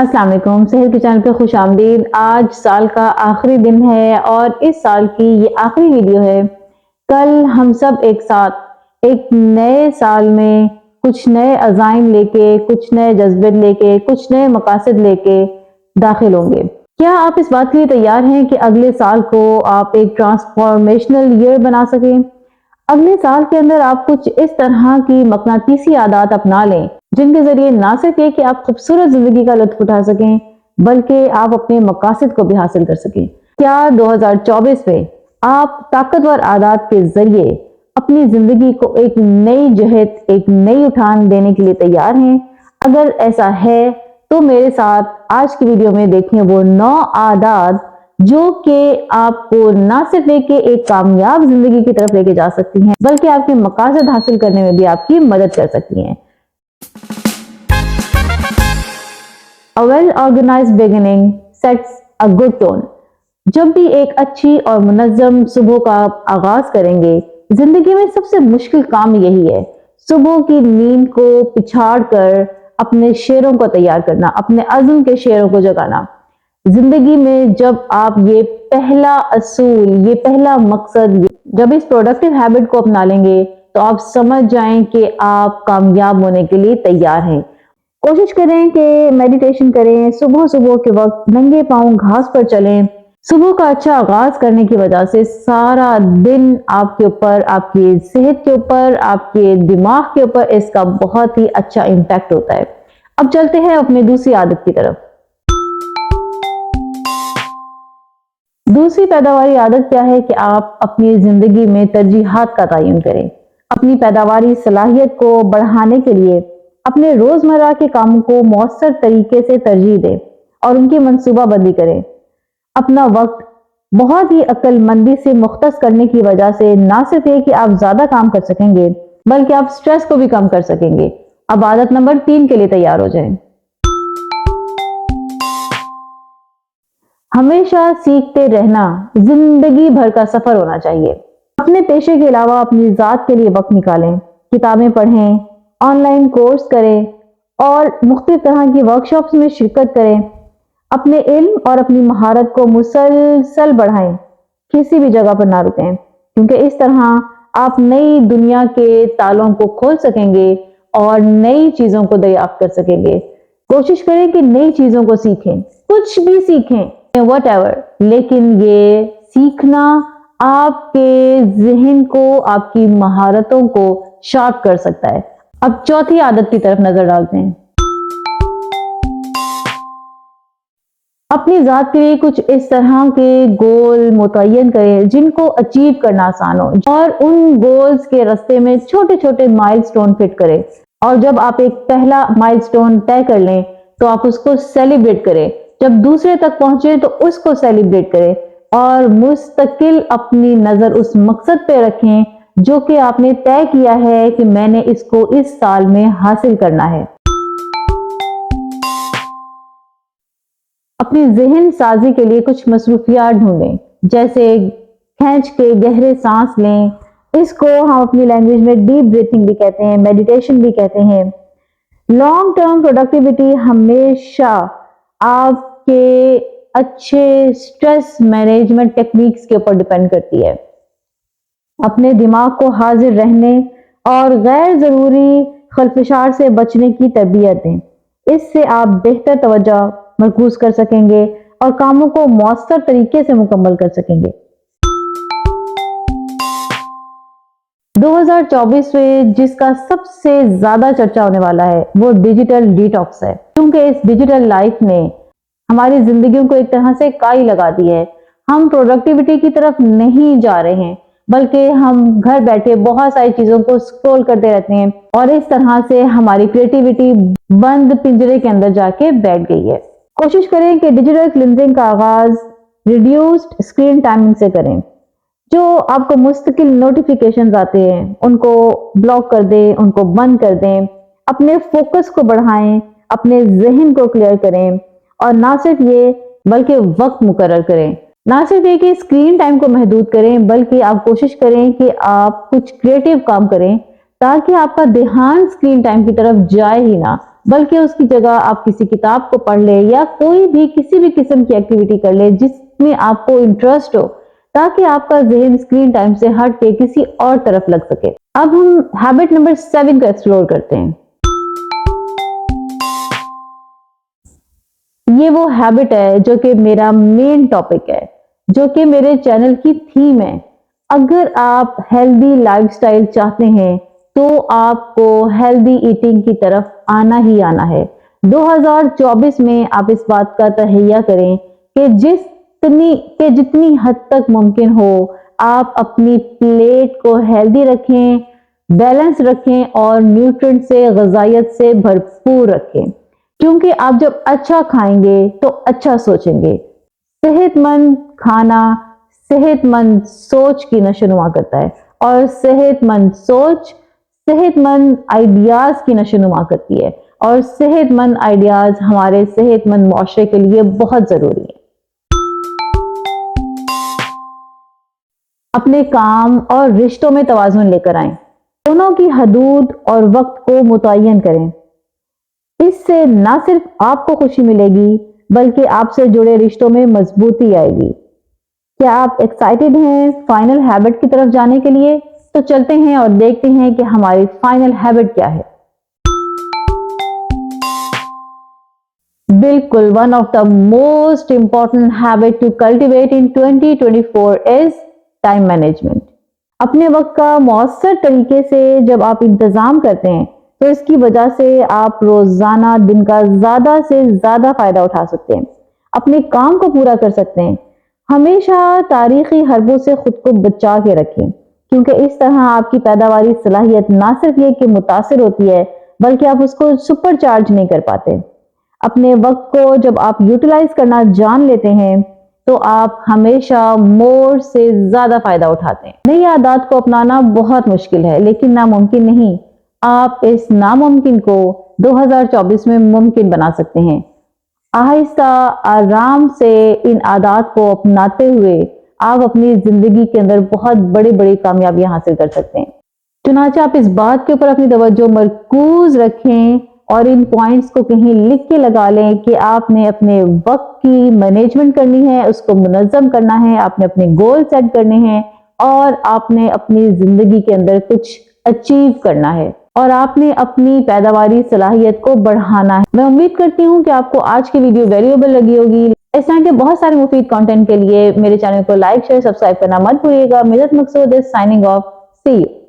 السلام علیکم، سحر کے چینل پہ خوش آمدید۔ آج سال کا آخری دن ہے اور اس سال کی یہ آخری ویڈیو ہے۔ کل ہم سب ایک ساتھ ایک نئے سال میں کچھ نئے عزائم لے کے، کچھ نئے جذبے لے کے، کچھ نئے مقاصد لے کے داخل ہوں گے۔ کیا آپ اس بات کے لیے تیار ہیں کہ اگلے سال کو آپ ایک ٹرانسفارمیشنل ایئر بنا سکیں؟ اگلے سال کے اندر آپ کچھ اس طرح کی مقناطیسی عادات اپنا لیں جن کے ذریعے نہ صرف یہ کہ آپ خوبصورت زندگی کا لطف اٹھا سکیں بلکہ آپ اپنے مقاصد کو بھی حاصل کر سکیں۔ کیا 2024 میں آپ طاقتور عادات کے ذریعے اپنی زندگی کو ایک نئی جہت، ایک نئی اٹھان دینے کے لیے تیار ہیں؟ اگر ایسا ہے تو میرے ساتھ آج کی ویڈیو میں دیکھیں وہ 9 عادات جو کہ آپ کو نہ صرف ایک کامیاب زندگی کی طرف لے کے جا سکتی ہیں بلکہ آپ کے مقاصد حاصل کرنے میں بھی آپ کی مدد کر سکتی ہیں۔ A well-organized beginning sets a good tone۔ جب بھی ایک اچھی اور منظم صبح کا آغاز کریں گے، زندگی میں سب سے مشکل کام یہی ہے، صبح کی نیند کو پچھاڑ کر اپنے شیروں کو تیار کرنا، اپنے عزم کے شیروں کو جگانا۔ زندگی میں جب آپ یہ پہلا اصول، یہ پہلا مقصد، جب اس پروڈکٹیو ہیبٹ کو اپنا لیں گے تو آپ سمجھ جائیں کہ آپ کامیاب ہونے کے لیے تیار ہیں۔ کوشش کریں کہ میڈیٹیشن کریں، صبح کے وقت ننگے پاؤں گھاس پر چلیں۔ صبح کا اچھا آغاز کرنے کی وجہ سے سارا دن آپ کے اوپر، آپ کی صحت کے اوپر، آپ کے دماغ کے اوپر اس کا بہت ہی اچھا امپیکٹ ہوتا ہے۔ اب چلتے ہیں اپنی دوسری عادت کی طرف۔ دوسری پیداواری عادت کیا ہے کہ آپ اپنی زندگی میں ترجیحات کا تعین کریں۔ اپنی پیداواری صلاحیت کو بڑھانے کے لیے اپنے روزمرہ کے کاموں کو مؤثر طریقے سے ترجیح دیں اور ان کی منصوبہ بندی کریں۔ اپنا وقت بہت ہی عقل مندی سے مختص کرنے کی وجہ سے نہ صرف یہ کہ آپ زیادہ کام کر سکیں گے بلکہ آپ سٹریس کو بھی کم کر سکیں گے۔ اب عادت نمبر 3 کے لیے تیار ہو جائیں۔ ہمیشہ سیکھتے رہنا زندگی بھر کا سفر ہونا چاہیے۔ اپنے پیشے کے علاوہ اپنی ذات کے لیے وقت نکالیں، کتابیں پڑھیں، آن لائن کورس کریں اور مختلف طرح کی ورکشاپس میں شرکت کریں۔ اپنے علم اور اپنی مہارت کو مسلسل بڑھائیں، کسی بھی جگہ پر نہ رکیں، کیونکہ اس طرح آپ نئی دنیا کے تالوں کو کھول سکیں گے اور نئی چیزوں کو دریافت کر سکیں گے۔ کوشش کریں کہ نئی چیزوں کو سیکھیں، کچھ بھی سیکھیں، واٹ ایور، لیکن یہ سیکھنا آپ کے ذہن کو، آپ کی مہارتوں کو شارپ کر سکتا ہے۔ اب چوتھی عادت کی طرف نظر ڈالتے ہیں۔ اپنی ذات کے لیے کچھ اس طرح کے گول متعین کریں جن کو اچیو کرنا آسان ہو اور ان گولز کے راستے میں چھوٹے چھوٹے مائل سٹون فٹ کریں، اور جب آپ ایک پہلا مائل سٹون طے کر لیں تو آپ اس کو سیلیبریٹ کریں، جب دوسرے تک پہنچے تو اس کو سیلیبریٹ کریں اور مستقل اپنی نظر اس مقصد پہ رکھیں جو کہ آپ نے طے کیا ہے کہ میں نے اس کو اس سال میں حاصل کرنا ہے۔ اپنی ذہن سازی کے لیے کچھ مصروفیات ڈھونڈیں، جیسے کھینچ کے گہرے سانس لیں، اس کو ہم اپنی لینگویج میں ڈیپ بریتھنگ بھی کہتے ہیں، میڈیٹیشن بھی کہتے ہیں۔ لانگ ٹرم پروڈکٹیوٹی ہمیشہ آپ کے اچھے سٹریس مینجمنٹ ٹیکنیکس کے اوپر ڈیپینڈ کرتی ہے۔ اپنے دماغ کو حاضر رہنے اور غیر ضروری خلفشار سے بچنے کی تربیت دیں، اس سے آپ بہتر توجہ مرکوز کر سکیں گے اور کاموں کو مؤثر طریقے سے مکمل کر سکیں گے۔ 2024 میں جس کا سب سے زیادہ چرچا ہونے والا ہے وہ ڈیجیٹل ڈیٹاکس ہے، کیونکہ اس ڈیجیٹل لائف نے ہماری زندگیوں کو ایک طرح سے کائی لگا دی ہے۔ ہم پروڈکٹیوٹی کی طرف نہیں جا رہے ہیں بلکہ ہم گھر بیٹھے بہت ساری چیزوں کو سکرول کرتے رہتے ہیں اور اس طرح سے ہماری کریٹیوٹی بند پنجرے کے اندر جا کے بیٹھ گئی ہے۔ کوشش کریں کہ ڈیجیٹل کلینزنگ کا آغاز ریڈیوسڈ اسکرین ٹائمنگ سے کریں۔ جو آپ کو مستقل نوٹیفیکیشنز آتے ہیں ان کو بلاک کر دیں، ان کو بند کر دیں، اپنے فوکس کو بڑھائیں، اپنے ذہن کو کلیئر کریں اور نہ صرف یہ بلکہ وقت مقرر کریں۔ نہ صرف یہ کہ اسکرین ٹائم کو محدود کریں بلکہ آپ کوشش کریں کہ آپ کچھ کریٹیو کام کریں تاکہ آپ کا دھیان اسکرین ٹائم کی طرف جائے ہی نہ، بلکہ اس کی جگہ آپ کسی کتاب کو پڑھ لیں یا کوئی بھی کسی بھی قسم کی ایکٹیویٹی کر لیں جس میں آپ کو انٹرسٹ ہو، تاکہ آپ کا ذہن اسکرین ٹائم سے ہٹ کے کسی اور طرف لگ سکے۔ اب ہم ہیبٹ نمبر 7 کو ایکسپلور کرتے ہیں۔ یہ وہ ہیبٹ ہے جو کہ میرا مین ٹاپک ہے، جو کہ میرے چینل کی تھیم ہے۔ اگر آپ ہیلدی لائف سٹائل چاہتے ہیں تو آپ کو ہیلدی ایٹنگ کی طرف آنا ہی آنا ہے۔ 2024 میں آپ اس بات کا تہیہ کریں کہ جتنی حد تک ممکن ہو آپ اپنی پلیٹ کو ہیلدی رکھیں، بیلنس رکھیں اور نیوٹرینٹ سے، غذائیت سے بھرپور رکھیں، کیونکہ آپ جب اچھا کھائیں گے تو اچھا سوچیں گے۔ صحت مند کھانا صحت مند سوچ کی نشوونما کرتا ہے، اور صحت مند سوچ صحت مند آئیڈیاز کی نشوونما کرتی ہے، اور صحت مند آئیڈیاز ہمارے صحت مند معاشرے کے لیے بہت ضروری ہے۔ اپنے کام اور رشتوں میں توازن لے کر آئیں، دونوں کی حدود اور وقت کو متعین کریں۔ اس سے نہ صرف آپ کو خوشی ملے گی بلکہ آپ سے جڑے رشتوں میں مضبوطی آئے گی۔ کیا آپ ایکسائٹڈ ہیں فائنل ہیبٹ کی طرف جانے کے لیے؟ تو چلتے ہیں اور دیکھتے ہیں کہ ہماری فائنل ہیبٹ کیا ہے۔ بالکل، one of the most important habit to cultivate in 2024 is time management۔ اپنے وقت کا مؤثر طریقے سے جب آپ انتظام کرتے ہیں تو اس کی وجہ سے آپ روزانہ دن کا زیادہ سے زیادہ فائدہ اٹھا سکتے ہیں، اپنے کام کو پورا کر سکتے ہیں۔ ہمیشہ تاریخی حربوں سے خود کو بچا کے رکھیں، کیونکہ اس طرح آپ کی پیداواری صلاحیت نہ صرف یہ کہ متاثر ہوتی ہے بلکہ آپ اس کو سپر چارج نہیں کر پاتے۔ اپنے وقت کو جب آپ یوٹیلائز کرنا جان لیتے ہیں تو آپ ہمیشہ مور سے زیادہ فائدہ اٹھاتے ہیں۔ نئی عادات کو اپنانا بہت مشکل ہے لیکن ناممکن نہیں۔ آپ اس ناممکن کو 2024 میں ممکن بنا سکتے ہیں۔ آہستہ آرام سے ان عادات کو اپناتے ہوئے آپ اپنی زندگی کے اندر بہت بڑی بڑی کامیابیاں حاصل کر سکتے ہیں۔ چنانچہ آپ اس بات کے اوپر اپنی توجہ مرکوز رکھیں اور ان پوائنٹس کو کہیں لکھ کے لگا لیں کہ آپ نے اپنے وقت کی مینجمنٹ کرنی ہے، اس کو منظم کرنا ہے، آپ نے اپنے گول سیٹ کرنے ہیں، اور آپ نے اپنی زندگی کے اندر کچھ اچیو کرنا ہے، اور آپ نے اپنی پیداواری صلاحیت کو بڑھانا ہے۔ میں امید کرتی ہوں کہ آپ کو آج کی ویڈیو ویلیوبل لگی ہوگی۔ اس طرح کے بہت سارے مفید کانٹینٹ کے لیے میرے چینل کو لائک، شیئر، سبسکرائب کرنا مت بھولیے گا۔ میرا مقصود ہے سائننگ آف، سی یو۔